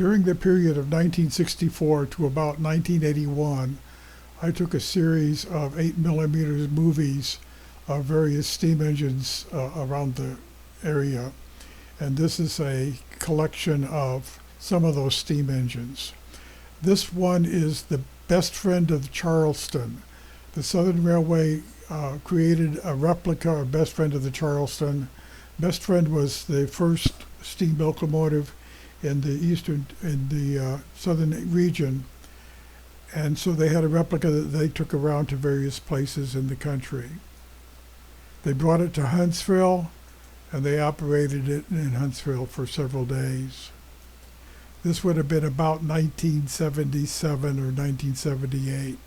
During the period of 1964 to about 1981, I took a series of 8mm movies of various steam engines around the area. And this is a collection of some of those steam engines. This one is the best friend of Charleston. The Southern Railway created a replica of best friend of the Charleston. Best friend was the first steam locomotive in the southern region, and so they had a replica that they took around to various places in the country. They brought it to Huntsville, and they operated it in Huntsville for several days. This would have been about 1977 or 1978.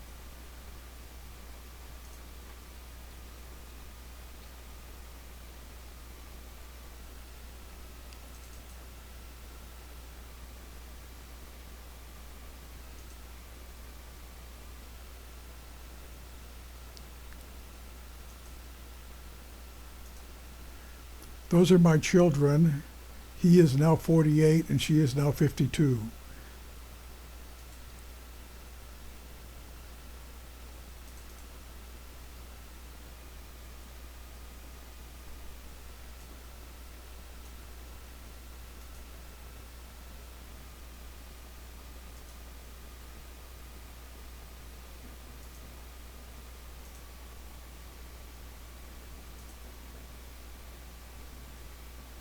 Those are my children. He is now 48 and she is now 52.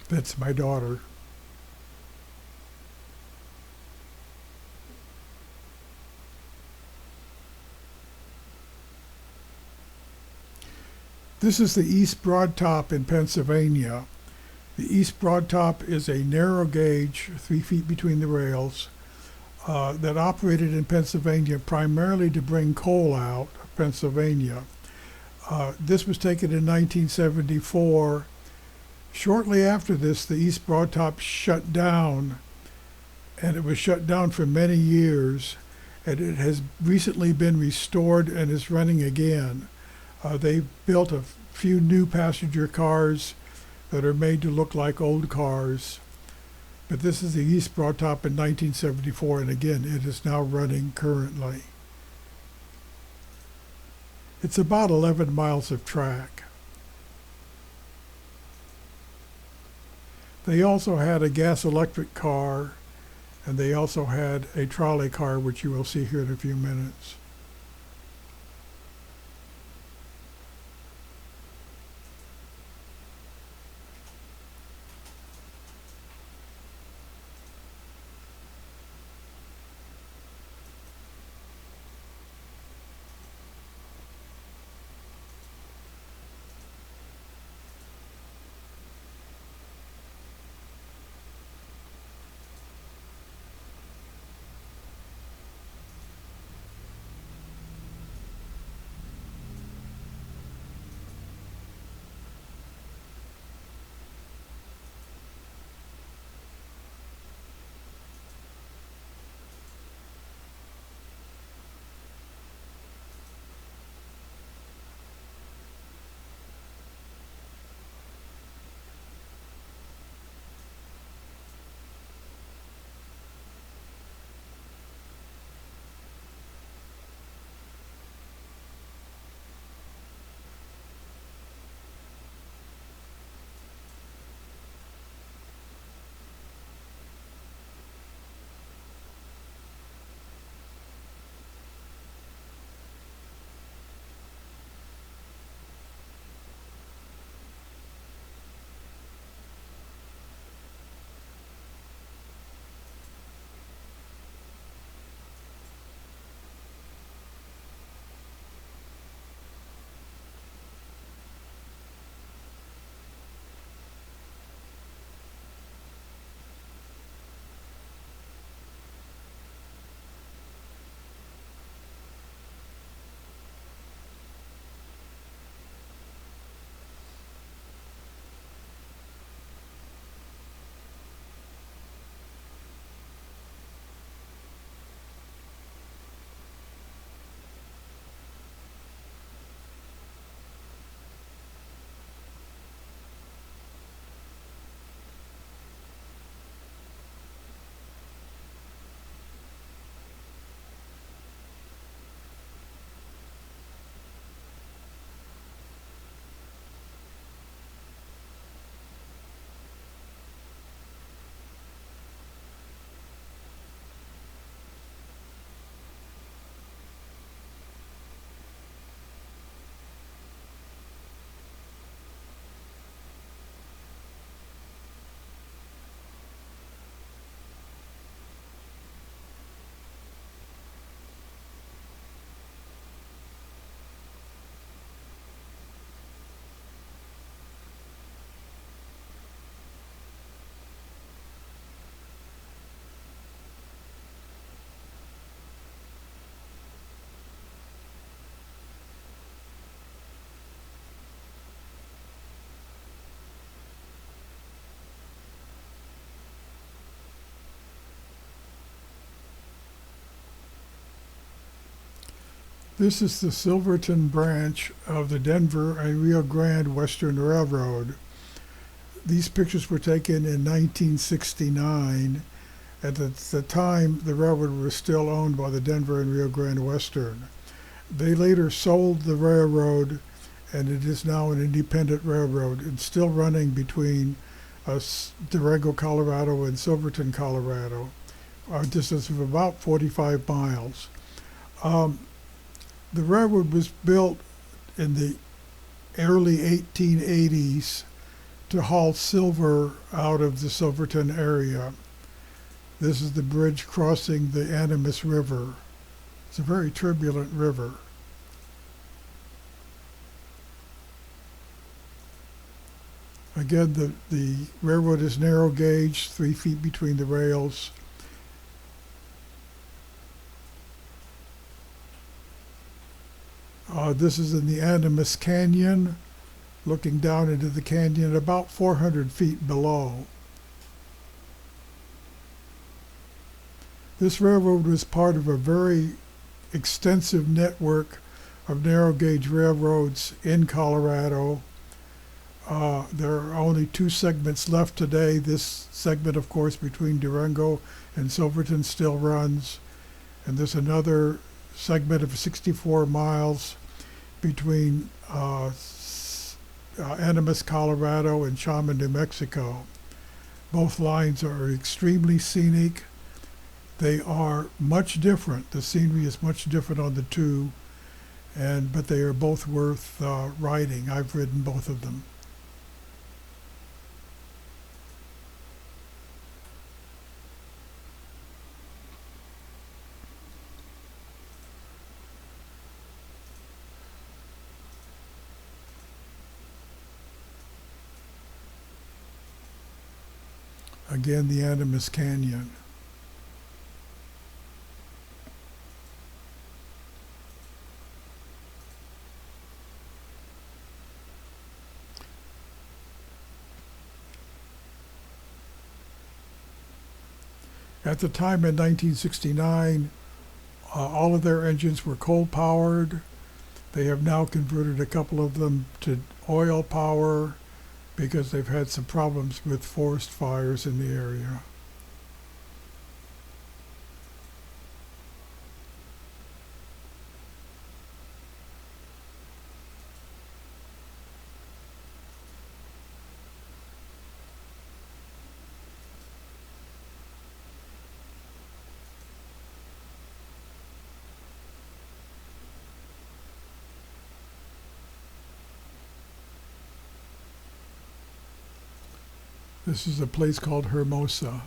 That's my daughter. This is the East Broad Top in Pennsylvania. The East Broad Top is a narrow gauge, 3 feet between the rails, that operated in Pennsylvania primarily to bring coal out of Pennsylvania. This was taken in 1974. Shortly after this, the East Broad Top shut down, and it was shut down for many years, and it has recently been restored and is running again. They built a few new passenger cars that are made to look like old cars, but this is the East Broad Top in 1974, and again, it is now running currently. It's about 11 miles of track. They also had a gas-electric car, and they also had a trolley car, which you will see here in a few minutes. This is the Silverton branch of the Denver and Rio Grande Western Railroad. These pictures were taken in 1969. At the time, the railroad was still owned by the Denver and Rio Grande Western. They later sold the railroad, and it is now an independent railroad. It's still running between Durango, Colorado and Silverton, Colorado, a distance of about 45 miles. The railroad was built in the early 1880s to haul silver out of the Silverton area. This is the bridge crossing the Animas River. It's a very turbulent river. Again, the railroad is narrow gauge, 3 feet between the rails. This is in the Animas Canyon, looking down into the canyon about 400 feet below. This railroad was part of a very extensive network of narrow gauge railroads in Colorado. There are only 2 segments left today. This segment, of course, between Durango and Silverton still runs. And there's another segment of 64 miles between Animas, Colorado and Chama, New Mexico. Both lines are extremely scenic. They are much different. The scenery is much different on the two, but they are both worth riding. I've ridden both of them. Again, the Animas Canyon. At the time in 1969, all of their engines were coal-powered. They have now converted a couple of them to oil power because they've had some problems with forest fires in the area. This is a place called Hermosa.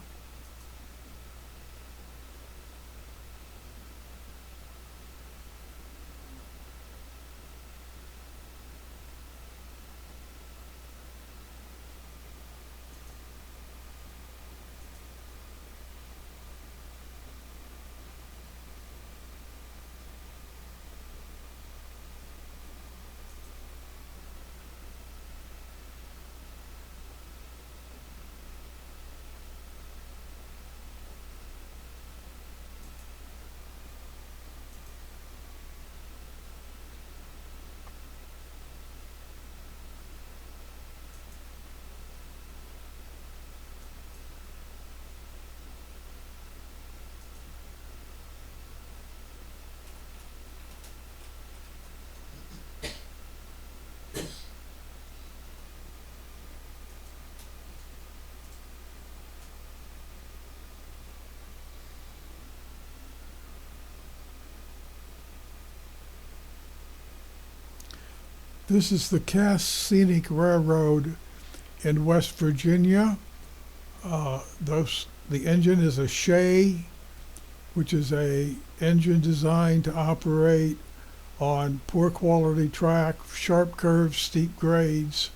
This is the Cass Scenic Railroad in West Virginia. The engine is a Shay, which is a engine designed to operate on poor quality track, sharp curves, steep grades.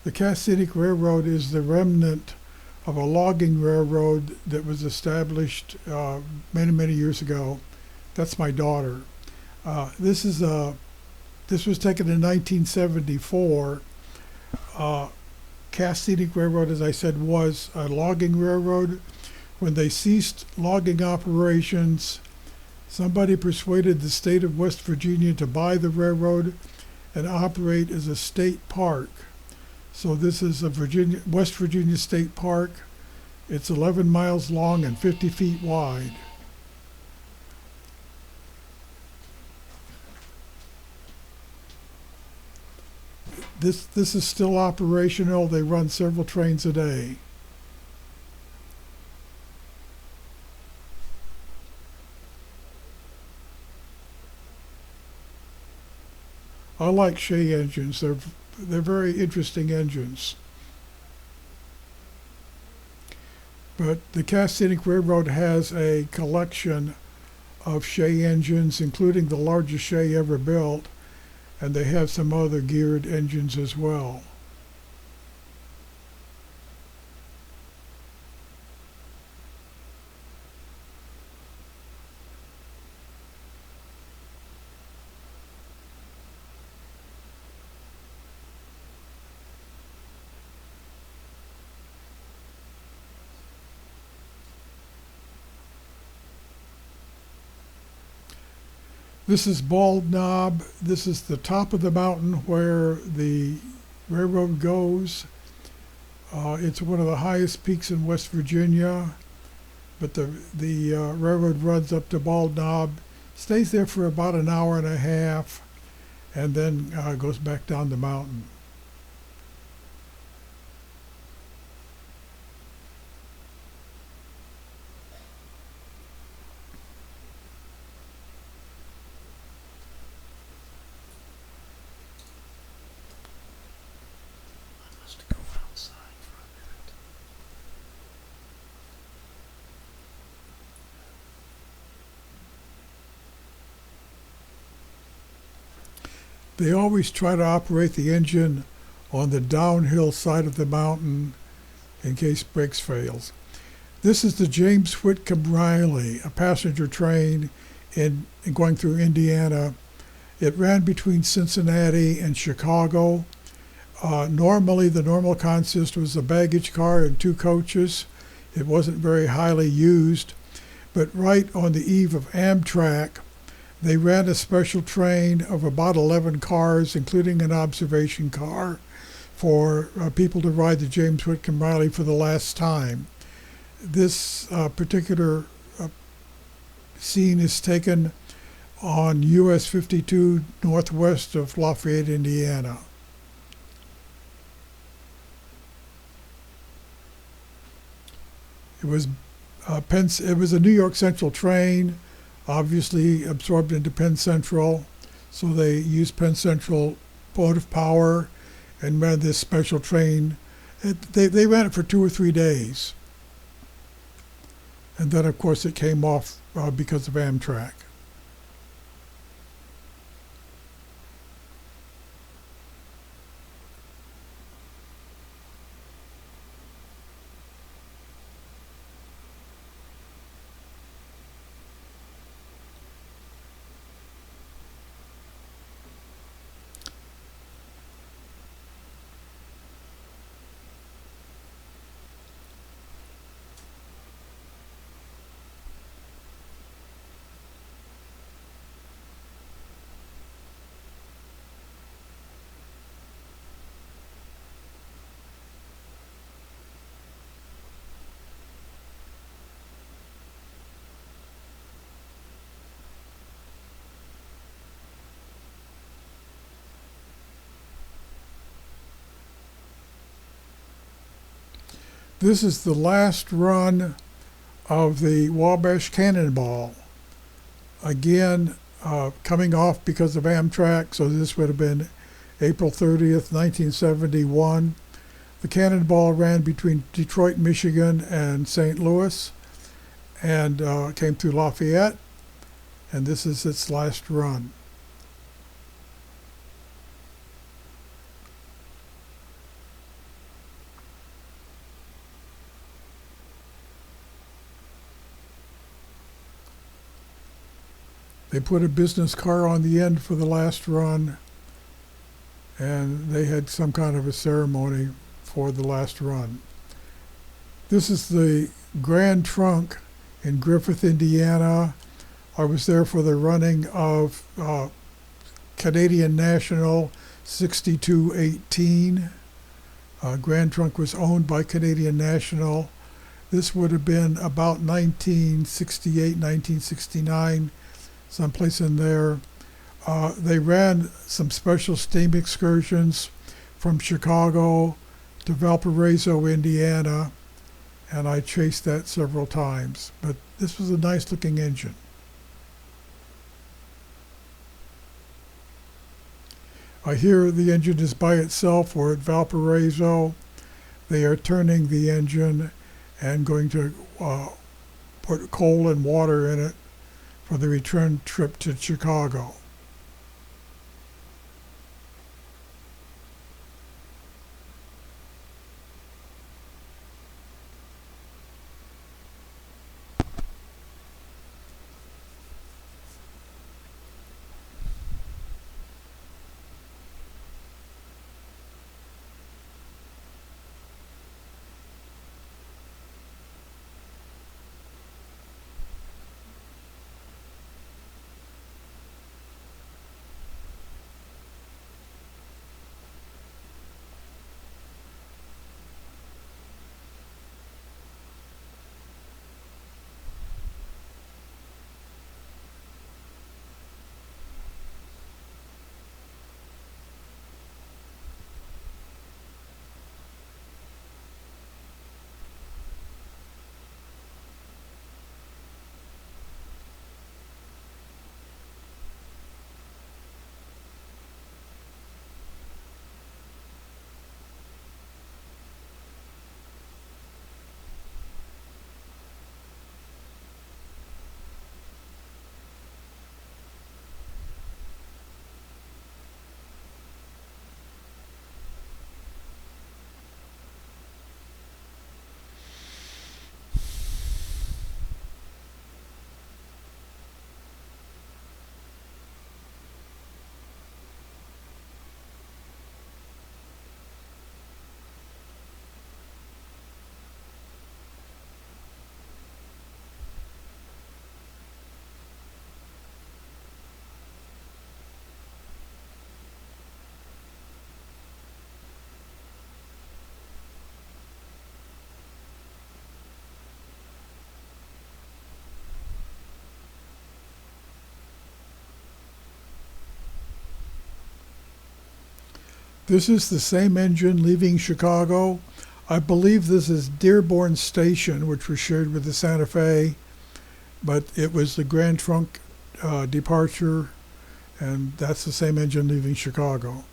The Cass Scenic Railroad is the remnant of a logging railroad that was established many, many years ago. That's my daughter. This was taken in 1974. Cass Scenic Railroad, as I said, was a logging railroad. When they ceased logging operations Somebody persuaded the state of West Virginia to buy the railroad and operate as a state park. So this is a West Virginia State Park. It's 11 miles long and 50 feet wide. This is still operational. They run several trains a day. I like Shay engines. They're very interesting engines. But the Cass Scenic Railroad has a collection of Shay engines, including the largest Shay ever built, and they have some other geared engines as well. This is Bald Knob. This is the top of the mountain where the railroad goes. It's one of the highest peaks in West Virginia, but the railroad runs up to Bald Knob, stays there for about an hour and a half, and then goes back down the mountain. They always try to operate the engine on the downhill side of the mountain in case brakes fails. This is the James Whitcomb Riley, a passenger train going through Indiana. It ran between Cincinnati and Chicago. Normally, the normal consist was a baggage car and 2 coaches. It wasn't very highly used, but right on the eve of Amtrak, they ran a special train of about 11 cars, including an observation car, for people to ride the James Whitcomb Riley for the last time. This particular scene is taken on US 52 northwest of Lafayette, Indiana. It was a New York Central train, obviously absorbed into Penn Central, so they used Penn Central motive power and ran this special train. They ran it for 2 or 3 days, and then of course it came off because of Amtrak. This is the last run of the Wabash Cannonball. Again, coming off because of Amtrak, so this would have been April 30th, 1971. The Cannonball ran between Detroit, Michigan and St. Louis and came through Lafayette, and this is its last run. They put a business car on the end for the last run, and they had some kind of a ceremony for the last run. This is the Grand Trunk in Griffith, Indiana. I was there for the running of Canadian National 6218. Grand Trunk was owned by Canadian National. This would have been about 1968, 1969, someplace in there. They ran some special steam excursions from Chicago to Valparaiso, Indiana, and I chased that several times. But this was a nice looking engine. Here the engine is by itself, or at Valparaiso. They are turning the engine and going to put coal and water in it for the return trip to Chicago. This is the same engine leaving Chicago. I believe this is Dearborn Station, which was shared with the Santa Fe, but it was the Grand Trunk departure, and that's the same engine leaving Chicago.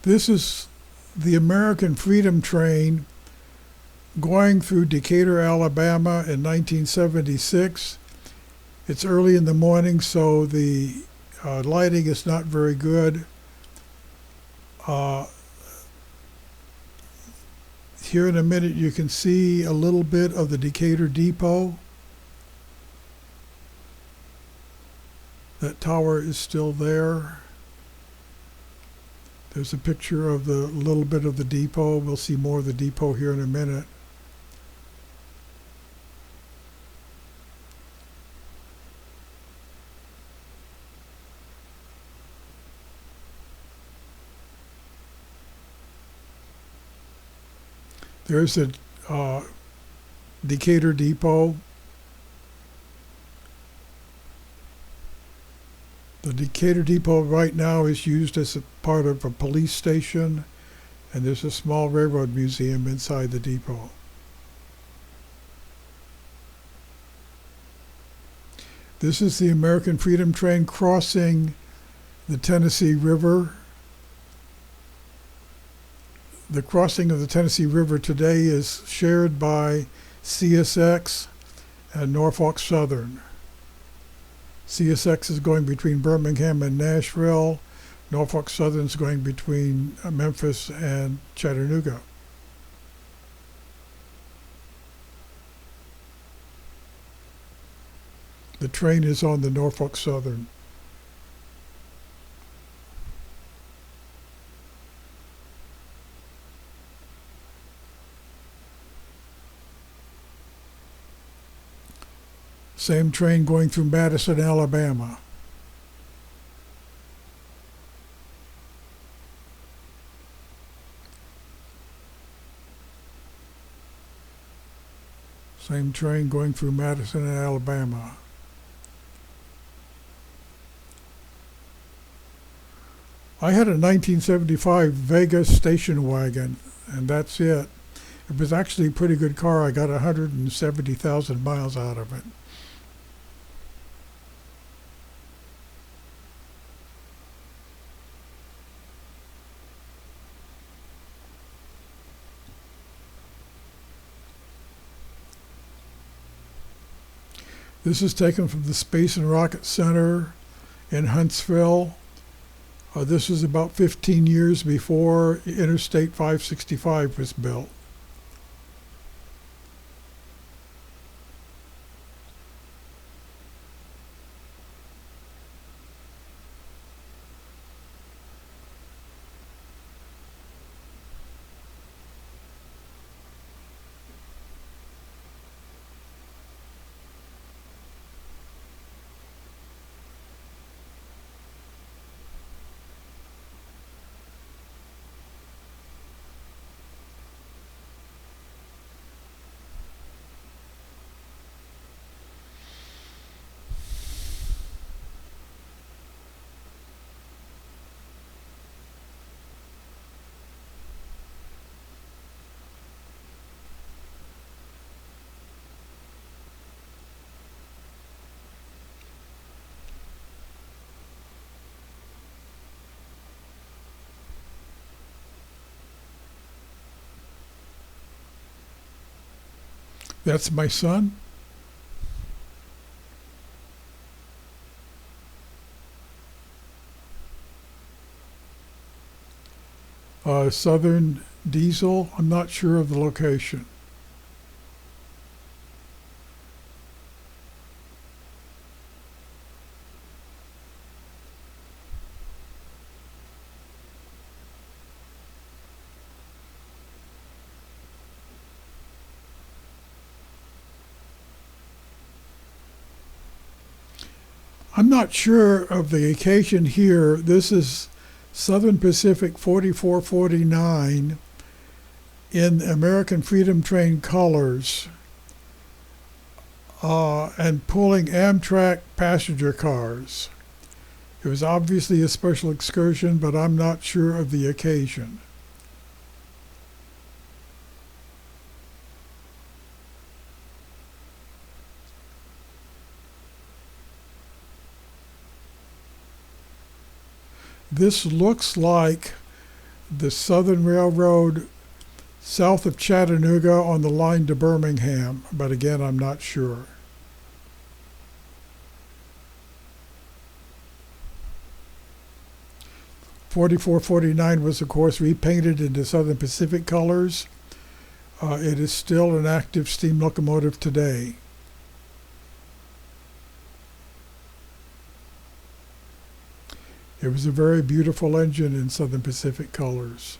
This is the American Freedom Train going through Decatur, Alabama in 1976. It's early in the morning, so the lighting is not very good. Here in a minute you can see a little bit of the Decatur Depot. That tower is still there. There's a picture of the little bit of the depot. We'll see more of the depot here in a minute. There's a Decatur Depot. The Decatur Depot right now is used as a part of a police station, and there's a small railroad museum inside the depot. This is the American Freedom Train crossing the Tennessee River. The crossing of the Tennessee River today is shared by CSX and Norfolk Southern. CSX is going between Birmingham and Nashville. Norfolk Southern is going between Memphis and Chattanooga. The train is on the Norfolk Southern. Same train going through Madison, Alabama. Same train going through Madison and Alabama. I had a 1975 Vega station wagon, and that's it. It was actually a pretty good car. I got 170,000 miles out of it. This is taken from the Space and Rocket Center in Huntsville. This was about 15 years before Interstate 565 was built. That's my son. Southern Diesel. I'm not sure of the location. I'm not sure of the occasion here. This is Southern Pacific 4449 in American Freedom Train colors and pulling Amtrak passenger cars. It was obviously a special excursion, but I'm not sure of the occasion. This looks like the Southern Railroad south of Chattanooga on the line to Birmingham, but again, I'm not sure. "4449 was, of course, repainted into Southern Pacific colors. It is still an active steam locomotive today. It was a very beautiful engine in Southern Pacific colors.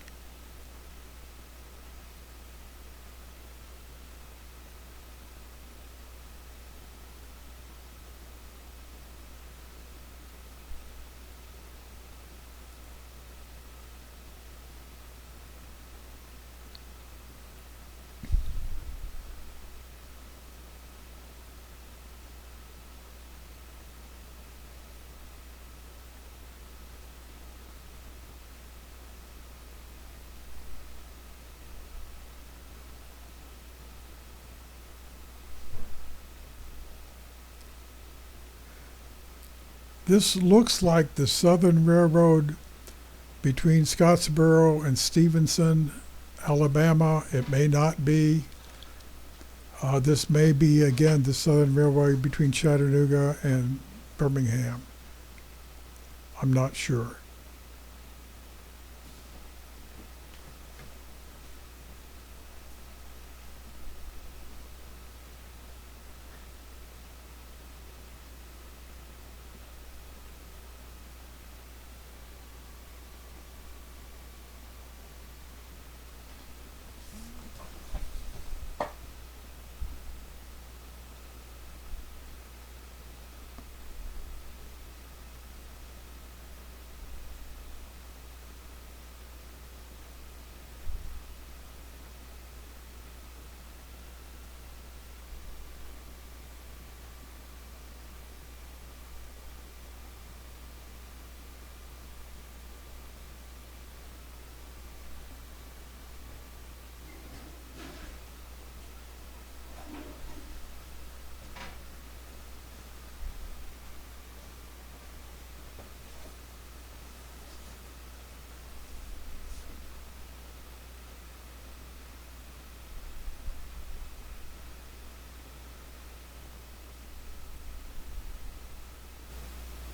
This looks like the Southern Railroad between Scottsboro and Stevenson Alabama. It may not be. This may be, again, the Southern Railway between Chattanooga and Birmingham. I'm not sure.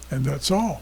And that's all.